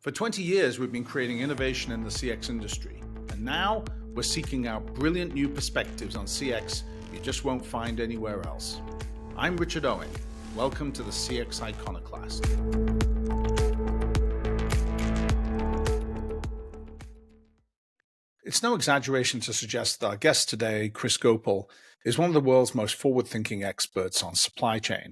For 20 years, we've been creating innovation in the CX industry, and now we're seeking out brilliant new perspectives on CX you just won't find anywhere else. I'm Richard Owen. Welcome to the CX Iconoclast. It's no exaggeration to suggest that our guest today, Chris Gopal, is one of the world's most forward-thinking experts on supply chain.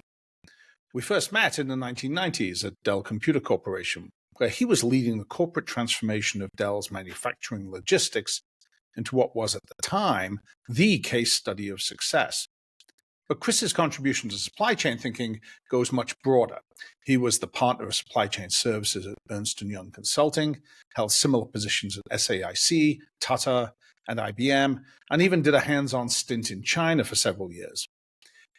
We first met in the 1990s at Dell Computer Corporation, where he was leading the corporate transformation of Dell's manufacturing logistics into what was at the time the case study of success. But Chris's contribution to supply chain thinking goes much broader. He was the partner of supply chain services at Ernst Young Consulting, held similar positions at SAIC, Tata, and IBM, and even did a hands-on stint in China for several years.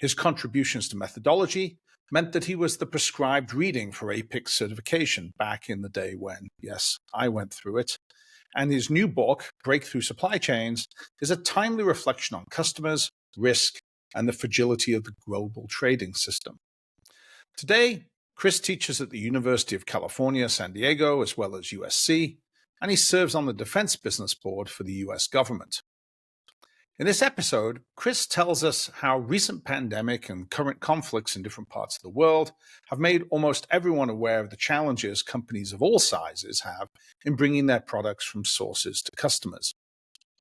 His contributions to methodology meant that he was the prescribed reading for APIC certification back in the day when, yes, I went through it. And his new book, Breakthrough Supply Chains, is a timely reflection on customers, risk, and the fragility of the global trading system. Today, Chris teaches at the University of California, San Diego, as well as USC, and he serves on the Defense Business Board for the US government. In this episode, Chris tells us how recent pandemic and current conflicts in different parts of the world have made almost everyone aware of the challenges companies of all sizes have in bringing their products from sources to customers.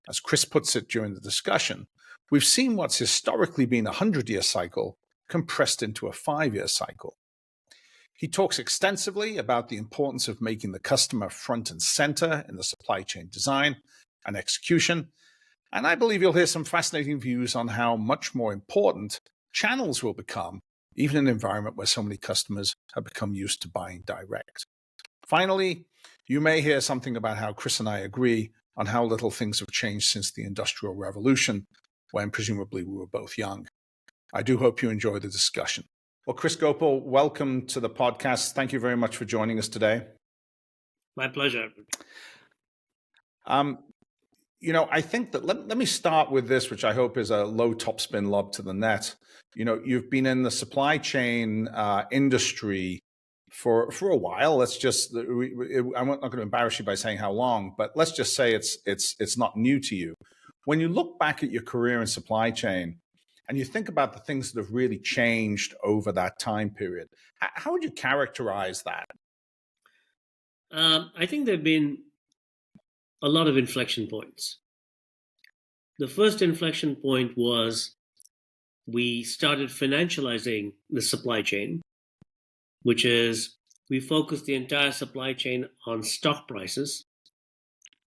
As Chris puts it during the discussion, we've seen what's historically been a 100-year cycle compressed into a 5-year cycle. He talks extensively about the importance of making the customer front and center in the supply chain design and execution. And I believe you'll hear some fascinating views on how much more important channels will become, even in an environment where so many customers have become used to buying direct. Finally, you may hear something about how Chris and I agree on how little things have changed since the Industrial Revolution, when presumably we were both young. I do hope you enjoy the discussion. Well, Chris Gopal, welcome to the podcast. Thank you very much for joining us today. My pleasure. I think that let me start with this, which I hope is a low topspin lob to the net. You've been in the supply chain industry for a while. I'm not going to embarrass you by saying how long, but let's just say it's not new to you. When you look back at your career in supply chain and you think about the things that have really changed over that time period, how would you characterize that? I think there have been a lot of inflection points. The first inflection point was we started financializing the supply chain, which is we focused the entire supply chain on stock prices,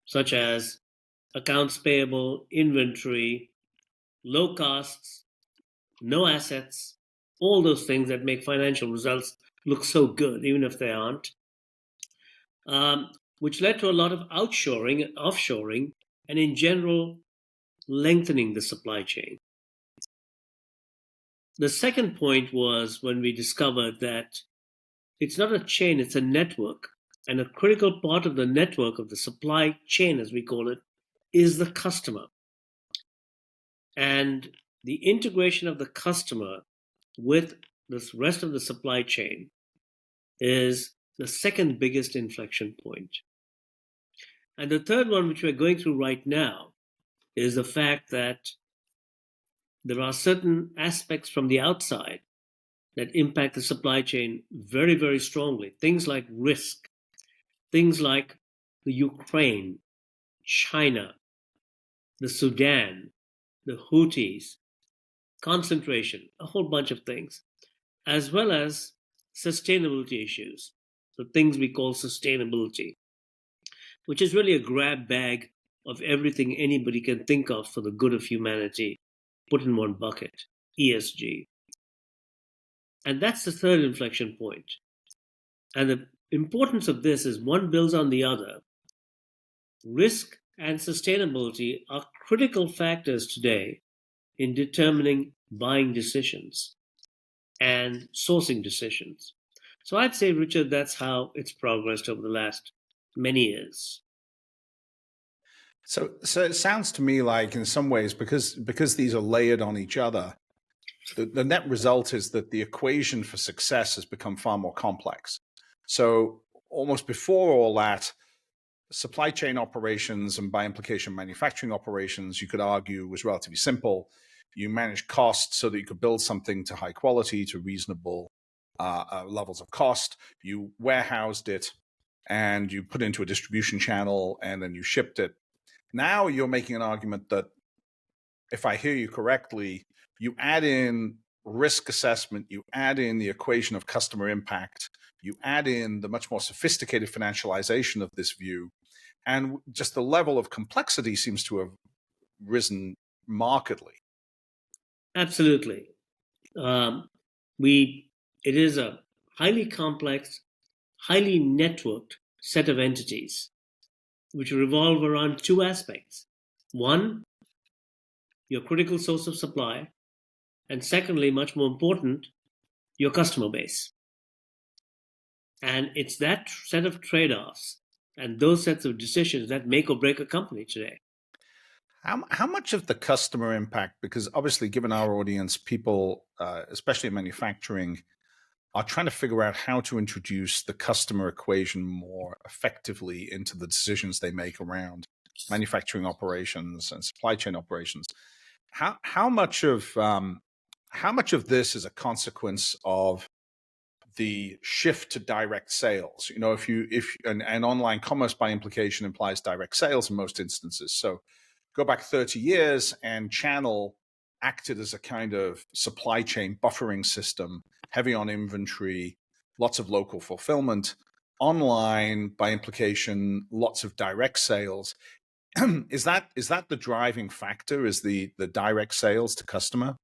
such as accounts payable, inventory, low costs, no assets, all those things that make financial results look so good, even if they aren't. Which led to a lot of outshoring and offshoring, and in general, lengthening the supply chain. The second point was when we discovered that it's not a chain, it's a network. And a critical part of the network of the supply chain, as we call it, is the customer. And the integration of the customer with the rest of the supply chain is the second biggest inflection point. And the third one, which we're going through right now, is the fact that there are certain aspects from the outside that impact the supply chain very, very strongly. Things like risk, things like the Ukraine, China, the Sudan, the Houthis, concentration, a whole bunch of things, as well as sustainability issues, the things we call sustainability, which is really a grab bag of everything anybody can think of for the good of humanity, put in one bucket, ESG. And that's the third inflection point. And the importance of this is one builds on the other. Risk and sustainability are critical factors today in determining buying decisions and sourcing decisions. So I'd say, Richard, that's how it's progressed over the last many years. So it sounds to me like, in some ways, because these are layered on each other, the net result is that the equation for success has become far more complex. So almost before all that, supply chain operations and by implication manufacturing operations, you could argue, was relatively simple. You managed costs so that you could build something to high quality, to reasonable levels of cost. You warehoused it and you put it into a distribution channel and then you shipped it. Now you're making an argument that, if I hear you correctly, you add in risk assessment, you add in the equation of customer impact, you add in the much more sophisticated financialization of this view, and just the level of complexity seems to have risen markedly. Absolutely. It is a highly complex, highly networked set of entities which revolve around two aspects. One, your critical source of supply, and secondly, much more important, your customer base. And it's that set of trade-offs and those sets of decisions that make or break a company today. How much of the customer impact, because obviously given our audience, people, especially in manufacturing, are trying to figure out how to introduce the customer equation more effectively into the decisions they make around manufacturing operations and supply chain operations. How much of this is a consequence of the shift to direct sales? And online commerce by implication implies direct sales in most instances. So go back 30 years and channel acted as a kind of supply chain buffering system, heavy on inventory, lots of local fulfillment. Online, by implication, lots of direct sales. Is that the driving factor? Is the direct sales to customer?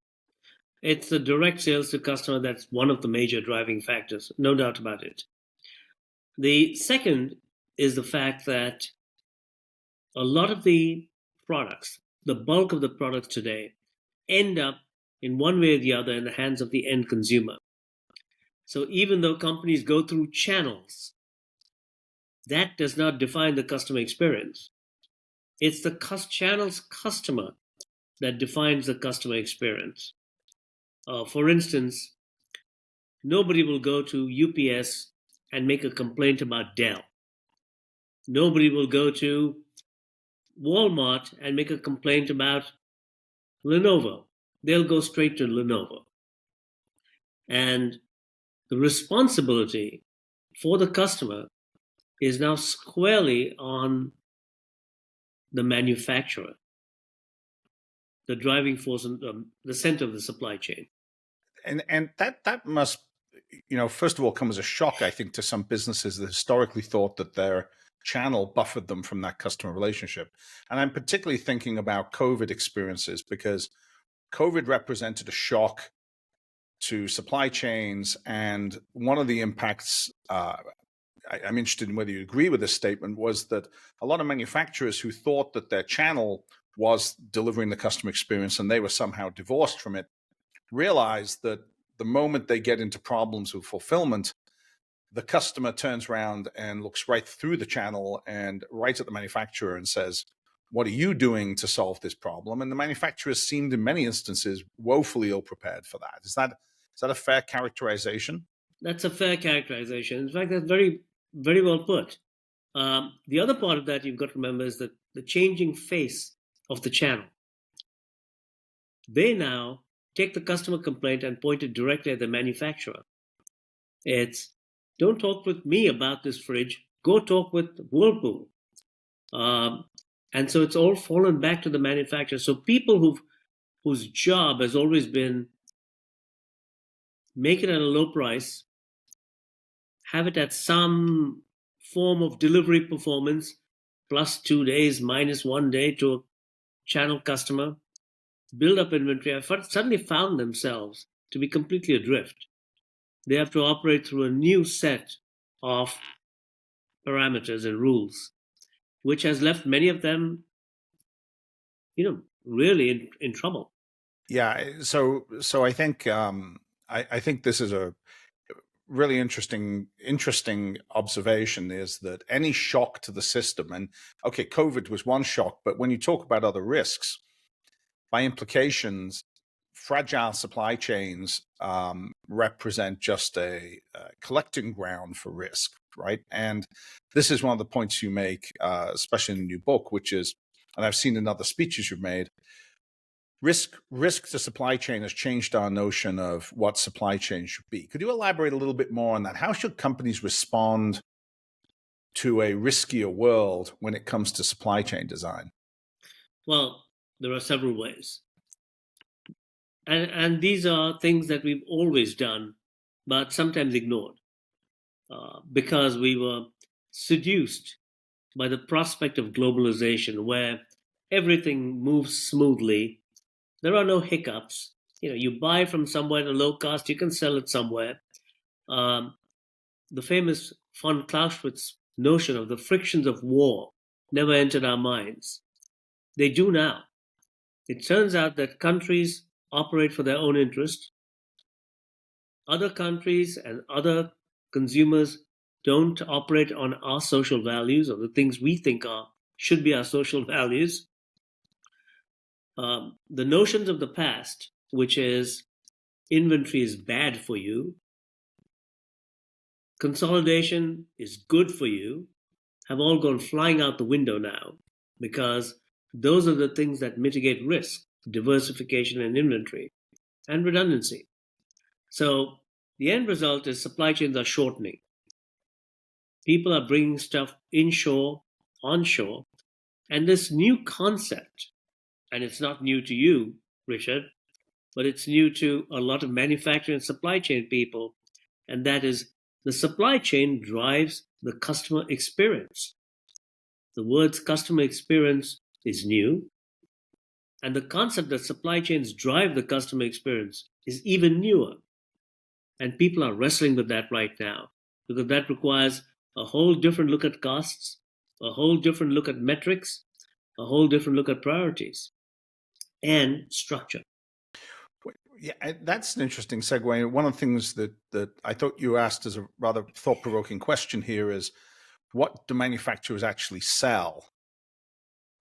It's the direct sales to customer that's one of the major driving factors, no doubt about it. The second is the fact that a lot of the products, the bulk of the products today, end up in one way or the other in the hands of the end consumer. So even though companies go through channels, that does not define the customer experience. It's the channel's customer that defines the customer experience. For instance, nobody will go to UPS and make a complaint about Dell. Nobody will go to Walmart and make a complaint about Lenovo. They'll go straight to Lenovo. And the responsibility for the customer is now squarely on the manufacturer, the driving force and the center of the supply chain. And that must, first of all, come as a shock, I think, to some businesses that historically thought that their channel buffered them from that customer relationship. And I'm particularly thinking about COVID experiences, because COVID represented a shock to supply chains. And one of the impacts, I'm interested in whether you agree with this statement, was that a lot of manufacturers who thought that their channel was delivering the customer experience and they were somehow divorced from it, realized that the moment they get into problems with fulfillment, the customer turns around and looks right through the channel and right at the manufacturer and says, "What are you doing to solve this problem?" And the manufacturers seemed in many instances woefully ill-prepared for that. Is that a fair characterization? That's a fair characterization. In fact, that's very, very well put. The other part of that you've got to remember is that the changing face of the channel. They now take the customer complaint and point it directly at the manufacturer. It's, don't talk with me about this fridge, go talk with Whirlpool. And so it's all fallen back to the manufacturer. So people whose job has always been make it at a low price, have it at some form of delivery performance, plus 2 days, minus 1 day to a channel customer, build up inventory, have suddenly found themselves to be completely adrift. They have to operate through a new set of parameters and rules, which has left many of them, really in trouble. Yeah. So I think I think this is a really interesting observation, is that any shock to the system, and okay, COVID was one shock, but when you talk about other risks, by implications, fragile supply chains represent just a collecting ground for risk. right? And this is one of the points you make, especially in the new book, which is, and I've seen in other speeches you've made, risk to supply chain has changed our notion of what supply chain should be. Could you elaborate a little bit more on that? How should companies respond to a riskier world when it comes to supply chain design? Well, there are several ways. And these are things that we've always done, but sometimes ignored because we were seduced by the prospect of globalization where everything moves smoothly. There are no hiccups. You buy from somewhere at a low cost, you can sell it somewhere. The famous von Clausewitz notion of the frictions of war never entered our minds. They do now. It turns out that countries operate for their own interest. Other countries and other consumers don't operate on our social values or the things we think should be our social values. The notions of the past, which is inventory is bad for you, consolidation is good for you, have all gone flying out the window now because those are the things that mitigate risk, diversification and inventory, and redundancy. So the end result is supply chains are shortening. People are bringing stuff inshore, onshore, and this new concept, and it's not new to you, Richard, but it's new to a lot of manufacturing and supply chain people, and that is the supply chain drives the customer experience. The words customer experience is new, and the concept that supply chains drive the customer experience is even newer. And people are wrestling with that right now because that requires a whole different look at costs, a whole different look at metrics, a whole different look at priorities and structure. Yeah, that's an interesting segue. One of the things that I thought you asked as a rather thought-provoking question here is, what do manufacturers actually sell?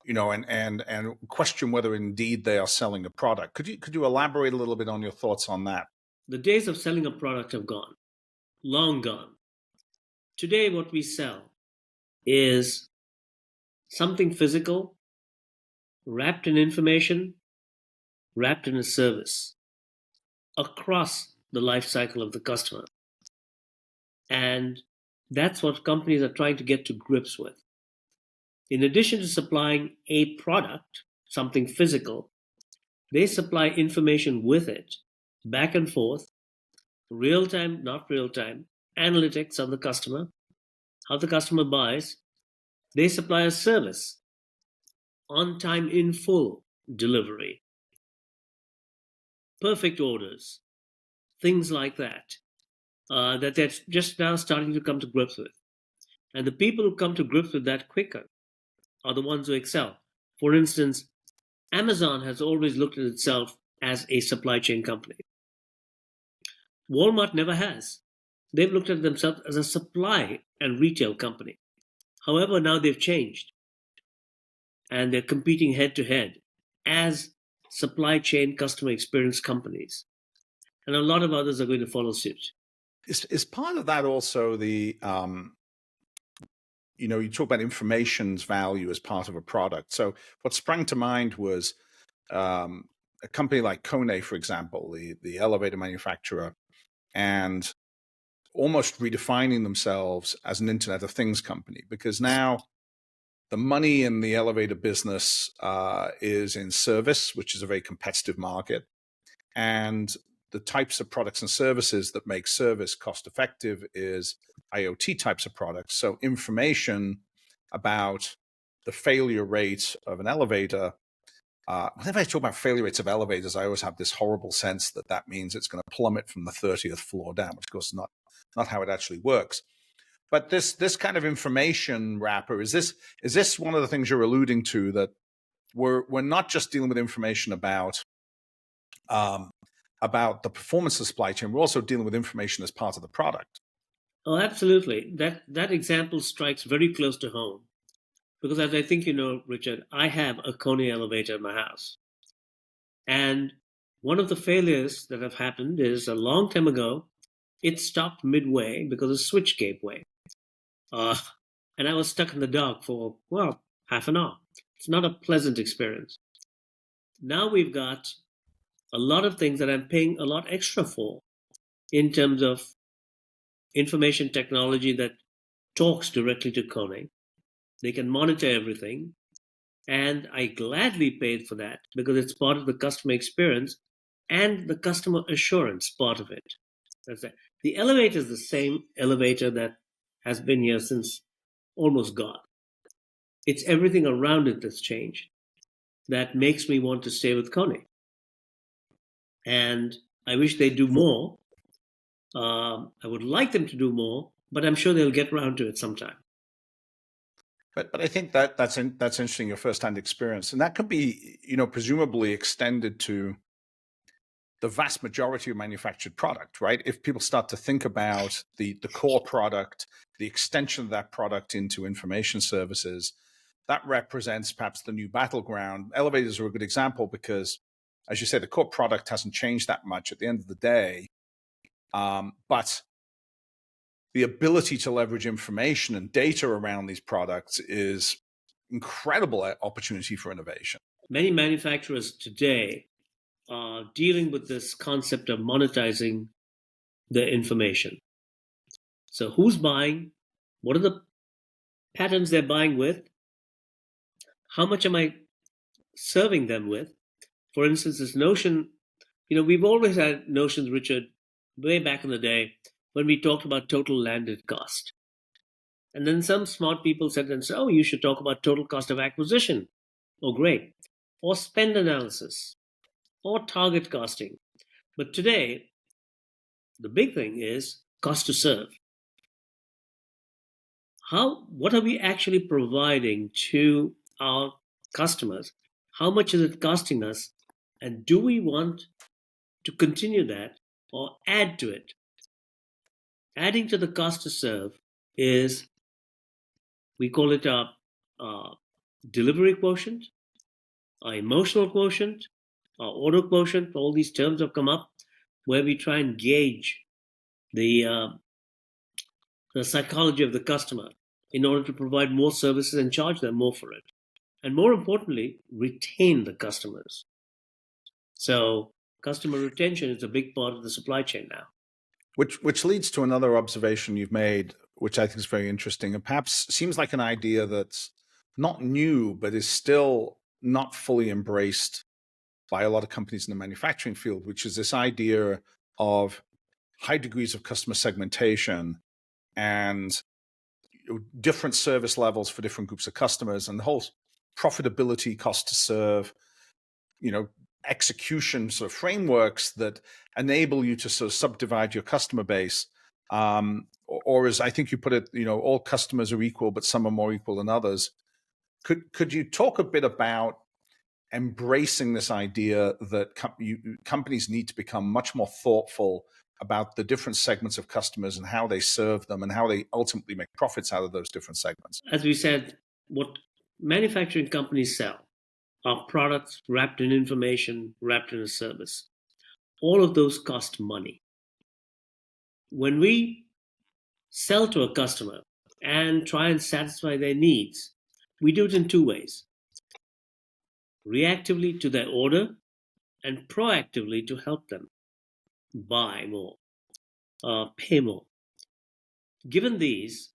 And question whether indeed they are selling a product. Could you elaborate a little bit on your thoughts on that? The days of selling a product have gone, long gone. Today, what we sell is something physical, wrapped in information, wrapped in a service across the life cycle of the customer. And that's what companies are trying to get to grips with. In addition to supplying a product, something physical, they supply information with it, back and forth, real time, not real time, analytics on the customer, how the customer buys. They supply a service, on time in full delivery, perfect orders, things like that, that they're just now starting to come to grips with. And the people who come to grips with that quicker are the ones who excel. For instance, Amazon has always looked at itself as a supply chain company. Walmart never has. They've looked at themselves as a supply and retail company. However, now they've changed and they're competing head to head as supply chain customer experience companies. And a lot of others are going to follow suit. Is part of that also the, you talk about information's value as part of a product. So what sprang to mind was a company like Kone, for example, the elevator manufacturer, and almost redefining themselves as an Internet of Things company, because now the money in the elevator business is in service, which is a very competitive market. And the types of products and services that make service cost effective is IoT types of products. So information about the failure rate of an elevator. Whenever I talk about failure rates of elevators, I always have this horrible sense that means it's going to plummet from the 30th floor down, which of course is not how it actually works. But this kind of information wrapper, is this one of the things you're alluding to, that we're not just dealing with information about the performance of the supply chain, we're also dealing with information as part of the product? Oh, absolutely. That example strikes very close to home. Because as I think you know, Richard, I have a Kone elevator in my house. And one of the failures that have happened is a long time ago, it stopped midway because a switch gave way. and I was stuck in the dark for, well, half an hour. It's not a pleasant experience. Now we've got a lot of things that I'm paying a lot extra for in terms of information technology that talks directly to Kone. They can monitor everything. And I gladly paid for that because it's part of the customer experience and the customer assurance part of it. That's it. The elevator is the same elevator that has been here since almost God. It's everything around it that's changed that makes me want to stay with Kone. And I wish they'd do more. I would like them to do more, but I'm sure they'll get around to it sometime. But I think that's interesting, your firsthand experience, and that could be, presumably extended to the vast majority of manufactured product, right? If people start to think about the core product, the extension of that product into information services, that represents perhaps the new battleground. Elevators are a good example because, as you said, the core product hasn't changed that much at the end of the day, but the ability to leverage information and data around these products is incredible opportunity for innovation. Many manufacturers today are dealing with this concept of monetizing the information. So who's buying? What are the patterns they're buying with? How much am I serving them with? For instance, this notion, we've always had notions, Richard, way back in the day when we talked about total landed cost. And then some smart people said, oh, you should talk about total cost of acquisition. Oh, great. Or spend analysis or target costing. But today, the big thing is cost to serve. What are we actually providing to our customers? How much is it costing us? And do we want to continue that or add to it? Adding to the cost to serve is, we call it a delivery quotient, our emotional quotient, our order quotient. All these terms have come up where we try and gauge the psychology of the customer in order to provide more services and charge them more for it. And more importantly, retain the customers. So customer retention is a big part of the supply chain now. Which leads to another observation you've made, which I think is very interesting, and perhaps seems like an idea that's not new, but is still not fully embraced by a lot of companies in the manufacturing field, which is this idea of high degrees of customer segmentation and different service levels for different groups of customers, and the whole profitability, cost to serve, execution sort of frameworks that enable you to sort of subdivide your customer base. Or as I think you put it, all customers are equal, but some are more equal than others. Could you talk a bit about embracing this idea that companies need to become much more thoughtful about the different segments of customers and how they serve them and how they ultimately make profits out of those different segments? As we said, what manufacturing companies sell are products wrapped in information, wrapped in a service. All of those cost money. When we sell to a customer and try and satisfy their needs, we do it in two ways. Reactively to their order and proactively to help them buy more, pay more. Given these,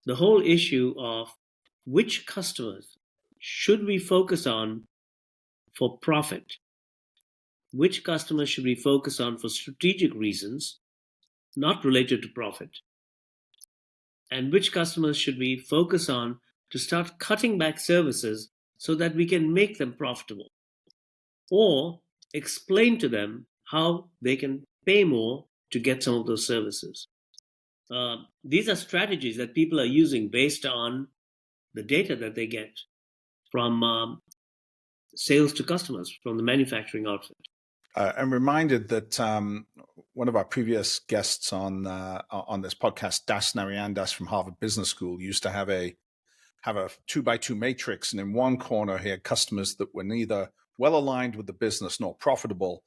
the whole issue of which customers should we focus on for profit, which customers should we focus on for strategic reasons, not related to profit, and which customers should we focus on to start cutting back services so that we can make them profitable, or explain to them how they can pay more to get some of those services. These are strategies that people are using based on the data that they get from sales to customers from the manufacturing outfit. I'm reminded that one of our previous guests on this podcast, Das Narayandas from Harvard Business School, used to have a 2x2 matrix, and in one corner he had customers that were neither well aligned with the business nor profitable,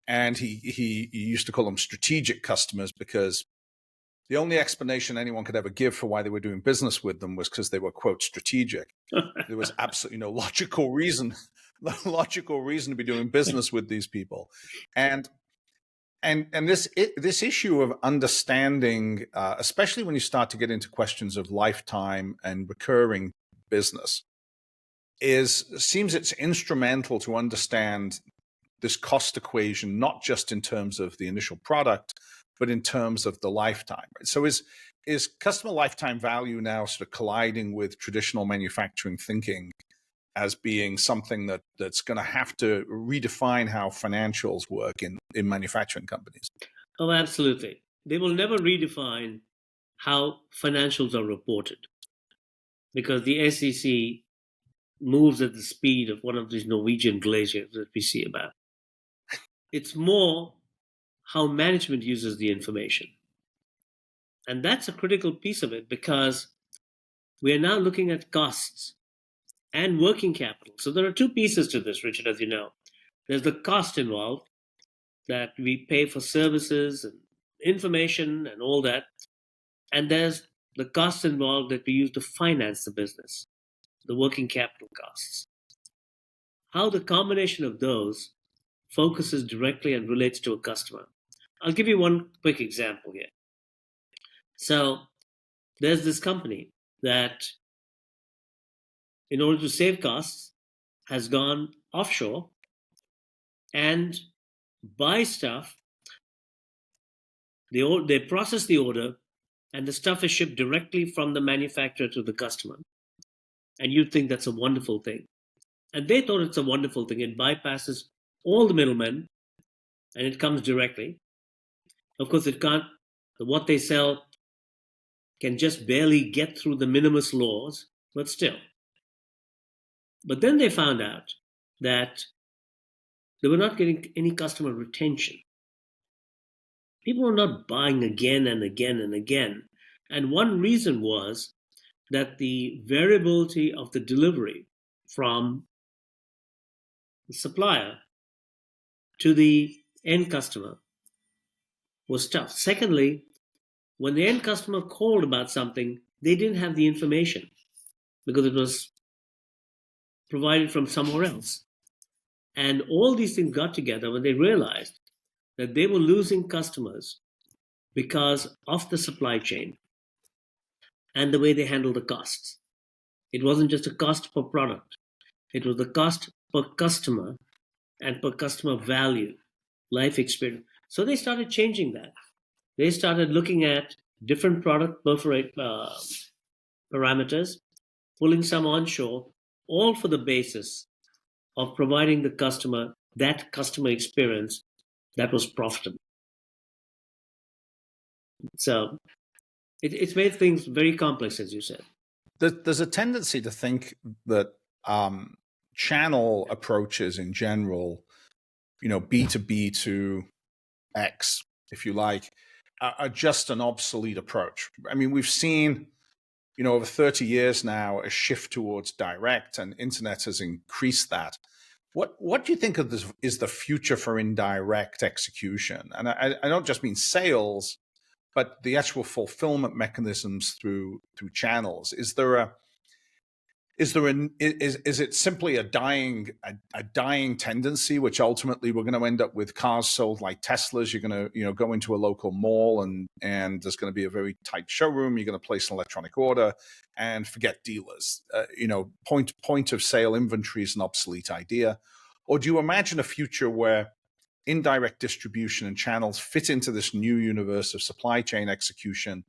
and he used to call them strategic customers because The only explanation anyone could ever give for why they were doing business with them was because they were, quote, strategic. There was absolutely no logical reason to be doing business with these people. And this issue of understanding, especially when you start to get into questions of lifetime and recurring business, seems it's instrumental to understand this cost equation, not just in terms of the initial product, but in terms of the lifetime. So is customer lifetime value now sort of colliding with traditional manufacturing thinking as being something that's going to have to redefine how financials work in manufacturing companies? Oh, absolutely. They will never redefine how financials are reported, because the SEC moves at the speed of one of these Norwegian glaciers that we see about. It's more how management uses the information. And that's a critical piece of it, because we are now looking at costs and working capital. So there are two pieces to this, Richard, as you know. There's the cost involved, that we pay for services and information and all that. And there's the costs involved that we use to finance the business, the working capital costs. How the combination of those focuses directly and relates to a customer. I'll give you one quick example here. So there's this company that, in order to save costs, has gone offshore and buy stuff. They process the order, and the stuff is shipped directly from the manufacturer to the customer. And you'd think that's a wonderful thing. And they thought it's a wonderful thing. It bypasses all the middlemen, and it comes directly. Of course, it can't. What they sell can just barely get through the minimus laws, but still. But then they found out that they were not getting any customer retention. People were not buying again and again and again. And one reason was that the variability of the delivery from the supplier to the end customer was tough. Secondly, when the end customer called about something, they didn't have the information because it was provided from somewhere else. And all these things got together when they realized that they were losing customers because of the supply chain and the way they handled the costs. It wasn't just a cost per product. It was the cost per customer and per customer value, life experience. So they started changing that. They started looking at different product parameters, pulling some onshore, all for the basis of providing the customer that customer experience that was profitable. So it's made things very complex, as you said. There's a tendency to think that channel approaches in general, B2B to X, if you like, are just an obsolete approach. I mean, we've seen, over 30 years now, a shift towards direct, and internet has increased that. What do you think of this is the future for indirect execution? And I don't just mean sales, but the actual fulfillment mechanisms through channels. Is it simply a dying tendency, which ultimately we're going to end up with cars sold like Teslas? You're going to go into a local mall and there's going to be a very tight showroom. You're going to place an electronic order and forget dealers. Point of sale inventory is an obsolete idea. Or do you imagine a future where indirect distribution and channels fit into this new universe of supply chain execution,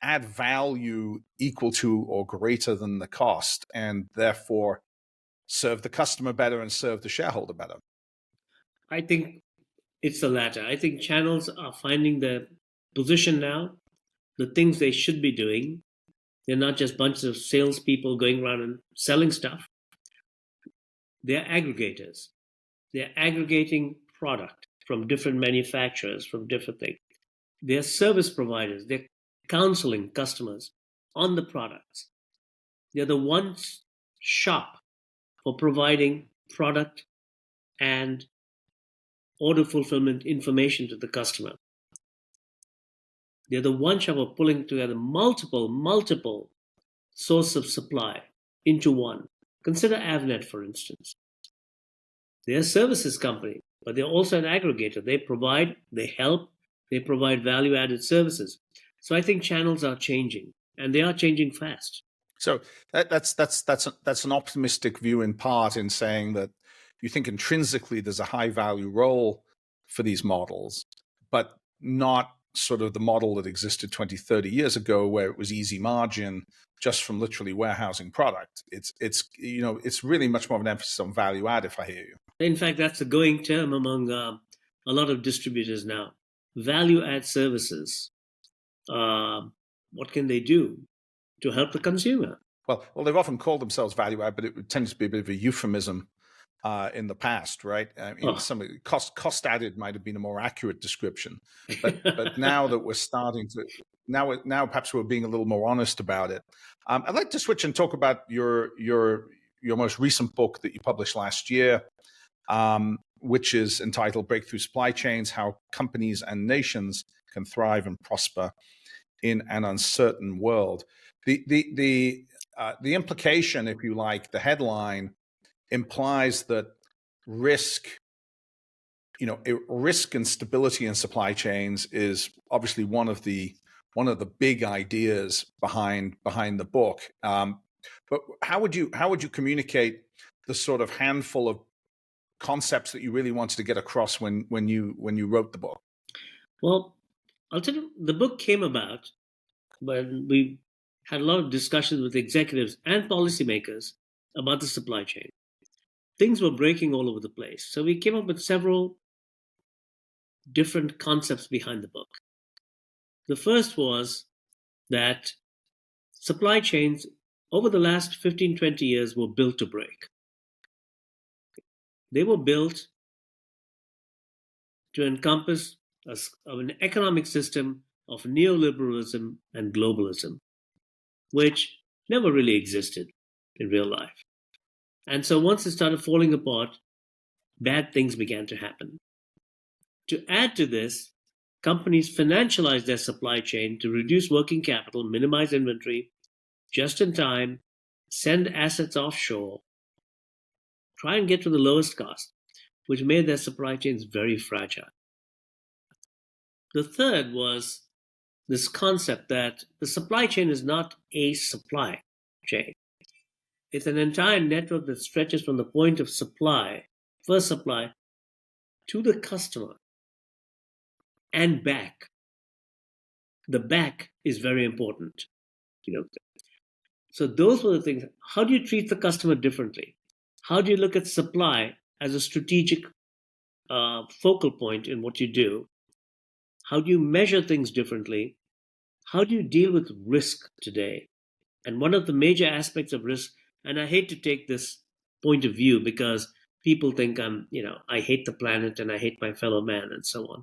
add value equal to or greater than the cost, and therefore serve the customer better and serve the shareholder better? I think it's the latter. I think channels are finding their position now, the things they should be doing. They're not just bunches of salespeople going around and selling stuff. They're aggregators. They're aggregating product from different manufacturers, from different things. They're service providers. They're counseling customers on the products. They're the one shop for providing product and order fulfillment information to the customer. They're the one shop of pulling together multiple sources of supply into one. Consider Avnet, for instance. They're a services company, but they're also an aggregator. They provide, they help, they provide value-added services. So I think channels are changing, and they are changing fast. So that's an optimistic view in part, in saying that you think intrinsically there's a high value role for these models, but not sort of the model that existed 20, 30 years ago, where it was easy margin just from literally warehousing product. It's really much more of an emphasis on value add, if I hear you. In fact, that's a going term among a lot of distributors now. Value add services. What can they do to help the consumer? Well, they've often called themselves value add, but it tends to be a bit of a euphemism in the past, right? I mean, some cost added might have been a more accurate description, but now that we're starting to now perhaps we're being a little more honest about it. I'd like to switch and talk about your most recent book that you published last year, which is entitled "Breakthrough Supply Chains: How Companies and Nations Can Thrive and Prosper in an Uncertain World." The implication, if you like, the headline implies that risk and stability in supply chains is obviously one of the big ideas behind the book. But how would you communicate the sort of handful of concepts that you really wanted to get across when you wrote the book? Well, I'll tell you, the book came about when we had a lot of discussions with executives and policymakers about the supply chain. Things were breaking all over the place. So we came up with several different concepts behind the book. The first was that supply chains over the last 15, 20 years were built to break. They were built to encompass an economic system of neoliberalism and globalism, which never really existed in real life. And so once it started falling apart, bad things began to happen. To add to this, companies financialized their supply chain to reduce working capital, minimize inventory, just in time, send assets offshore, try and get to the lowest cost, which made their supply chains very fragile. The third was this concept that the supply chain is not a supply chain. It's an entire network that stretches from the point of supply, first supply, to the customer and back. The back is very important. So those were the things. How do you treat the customer differently? How do you look at supply as a strategic focal point in what you do? How do you measure things differently? How do you deal with risk today? And one of the major aspects of risk, and I hate to take this point of view because people think I hate the planet and I hate my fellow man and so on.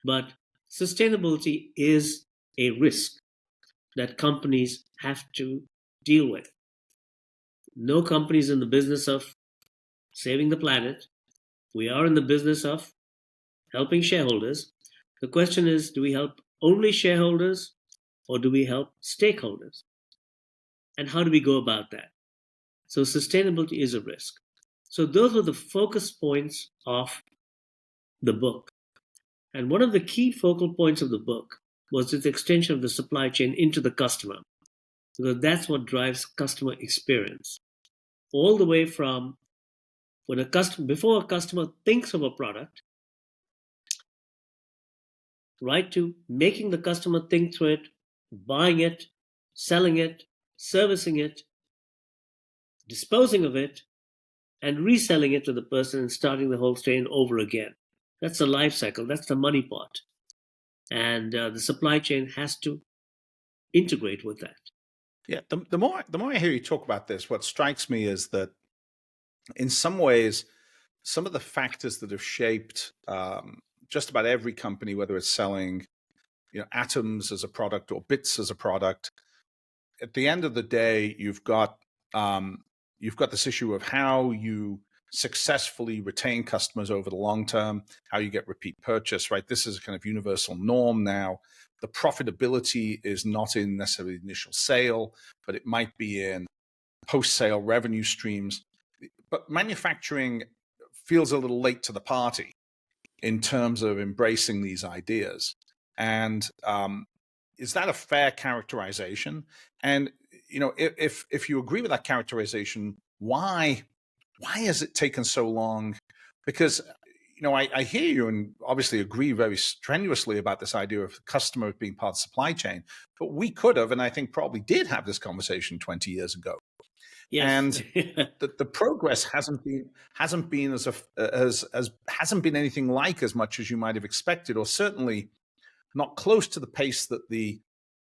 But sustainability is a risk that companies have to deal with. No company is in the business of saving the planet. We are in the business of helping shareholders. The question is, do we help only shareholders or do we help stakeholders? And how do we go about that? So sustainability is a risk. So those were the focus points of the book. And one of the key focal points of the book was its extension of the supply chain into the customer, because that's what drives customer experience. All the way from before a customer thinks of a product, right to making the customer think through it, buying it, selling it, servicing it, disposing of it, and reselling it to the person and starting the whole chain over again. That's the life cycle. That's the money part. And the supply chain has to integrate with that. Yeah, the more I hear you talk about this, what strikes me is that in some ways, some of the factors that have shaped just about every company, whether it's selling atoms as a product or bits as a product, at the end of the day, you've got this issue of how you successfully retain customers over the long term, how you get repeat purchase, right? This is a kind of universal norm now the profitability is not in necessarily the initial sale, but it might be in post-sale revenue streams. But manufacturing feels a little late to the party in terms of embracing these ideas. And is that a fair characterization? And if you agree with that characterization, why has it taken so long? Because I hear you and obviously agree very strenuously about this idea of the customer being part of the supply chain. But we could have, and I think probably did have this conversation 20 years ago. Yes. And the progress hasn't been hasn't been anything like as much as you might have expected, or certainly not close to the pace that the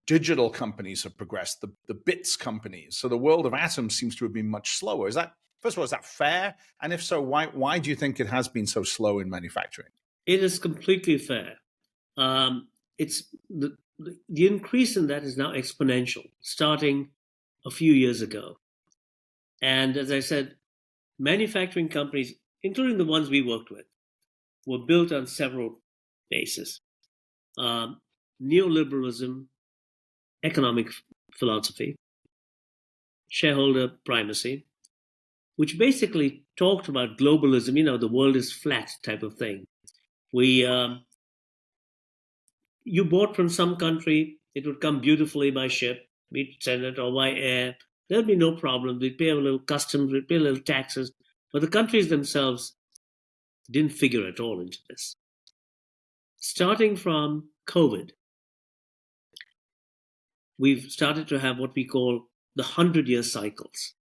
digital companies have progressed, the bits companies. So the world of atoms seems to have been much slower. First of all, is that fair? And if so, why do you think it has been so slow in manufacturing? It is completely fair. It's the increase in that is now exponential, starting a few years ago. And as I said, manufacturing companies, including the ones we worked with, were built on several bases. Neoliberalism, economic philosophy, shareholder primacy, which basically talked about globalism, the world is flat type of thing. You bought from some country, it would come beautifully by ship, be it send it or by air. There'd be no problem. We'd pay a little customs, we'd pay a little taxes. But the countries themselves didn't figure at all into this. Starting from COVID, we've started to have what we call the 100-year cycles,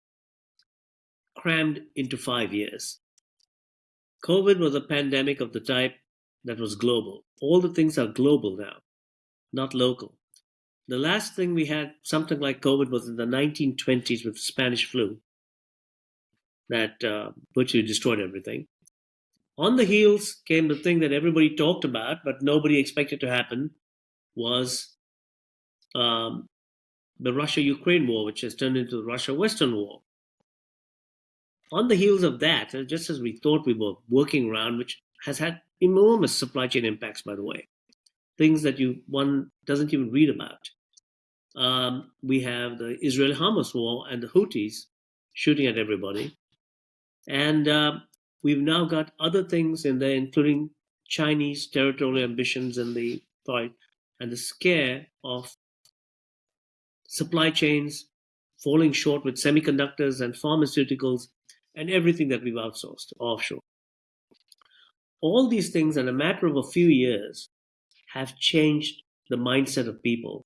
crammed into 5 years. COVID was a pandemic of the type that was global. All the things are global now, not local. The last thing we had, something like COVID, was in the 1920s with the Spanish flu that virtually destroyed everything. On the heels came the thing that everybody talked about, but nobody expected to happen, was the Russia-Ukraine war, which has turned into the Russia-Western war. On the heels of that, just as we thought we were working around, which has had enormous supply chain impacts, by the way, things that one doesn't even read about. We have the Israel-Hamas war and the Houthis shooting at everybody. And we've now got other things in there, including Chinese territorial ambitions and the scare of supply chains falling short with semiconductors and pharmaceuticals and everything that we've outsourced offshore. All these things in a matter of a few years have changed the mindset of people.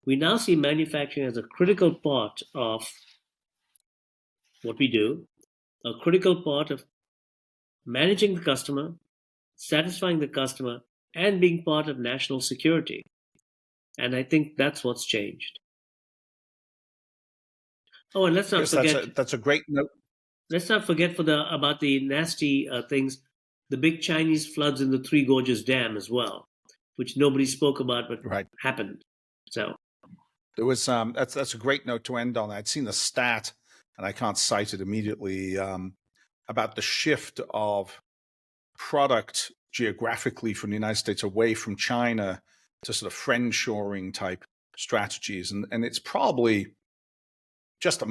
We now see manufacturing as a critical part of what we do, a critical part of managing the customer, satisfying the customer, and being part of national security. And I think that's what's changed. Oh, and let's not forget. That's a great note. Let's not forget about the nasty things, the big Chinese floods in the Three Gorges Dam as well, which nobody spoke about, but happened. So there was that's a great note to end on. I'd seen the stat, and I can't cite it immediately, about the shift of product geographically from the United States away from China to sort of friend-shoring type strategies, and it's probably just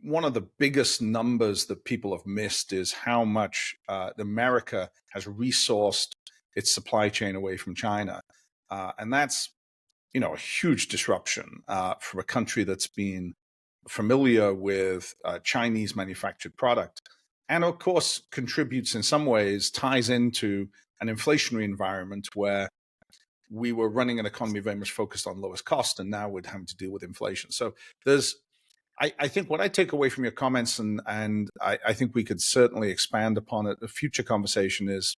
one of the biggest numbers that people have missed is how much America has resourced its supply chain away from China. And that's, a huge disruption for a country that's been familiar with Chinese manufactured product. And of course, contributes in some ways, ties into an inflationary environment where we were running an economy very much focused on lowest cost, and now we're having to deal with inflation. So I think what I take away from your comments, and I think we could certainly expand upon it, a future conversation, is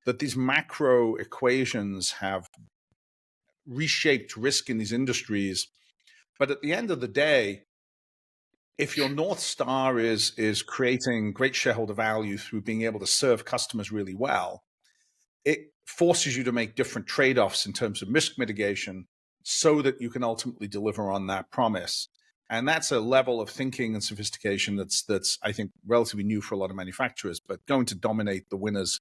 that these macro equations have reshaped risk in these industries. But at the end of the day, if your North Star is creating great shareholder value through being able to serve customers really well, it forces you to make different trade-offs in terms of risk mitigation so that you can ultimately deliver on that promise. And that's a level of thinking and sophistication that's I think relatively new for a lot of manufacturers, but going to dominate the winners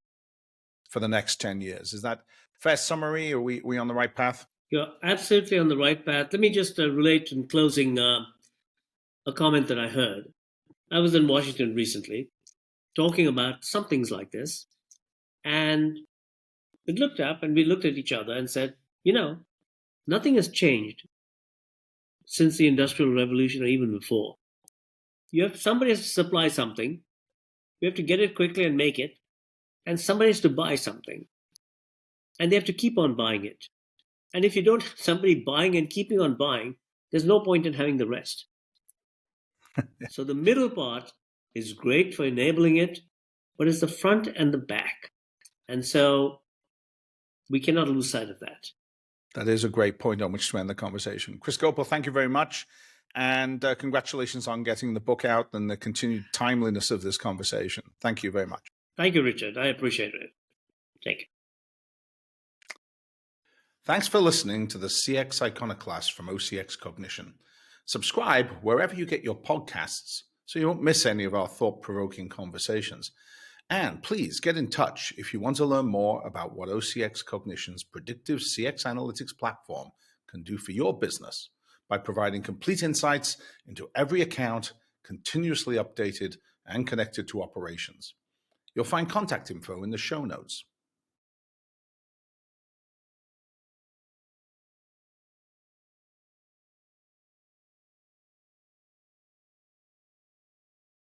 for the next 10 years. Is that a fair summary? Are we on the right path? You're absolutely on the right path. Let me just relate in closing a comment that I heard. I was in Washington recently talking about some things like this, and we looked up and we looked at each other and said, nothing has changed since the Industrial Revolution or even before. Somebody has to supply something, you have to get it quickly and make it, and somebody has to buy something, and they have to keep on buying it. And if you don't have somebody buying and keeping on buying, there's no point in having the rest. So the middle part is great for enabling it, but it's the front and the back. And so we cannot lose sight of that. That is a great point on which to end the conversation. Chris Gopal, thank you very much. And congratulations on getting the book out and the continued timeliness of this conversation. Thank you very much. Thank you, Richard. I appreciate it. Thank you. Thanks for listening to the CX Iconoclast from OCX Cognition. Subscribe wherever you get your podcasts so you won't miss any of our thought-provoking conversations. And please get in touch if you want to learn more about what OCX Cognition's predictive CX analytics platform can do for your business by providing complete insights into every account, continuously updated and connected to operations. You'll find contact info in the show notes.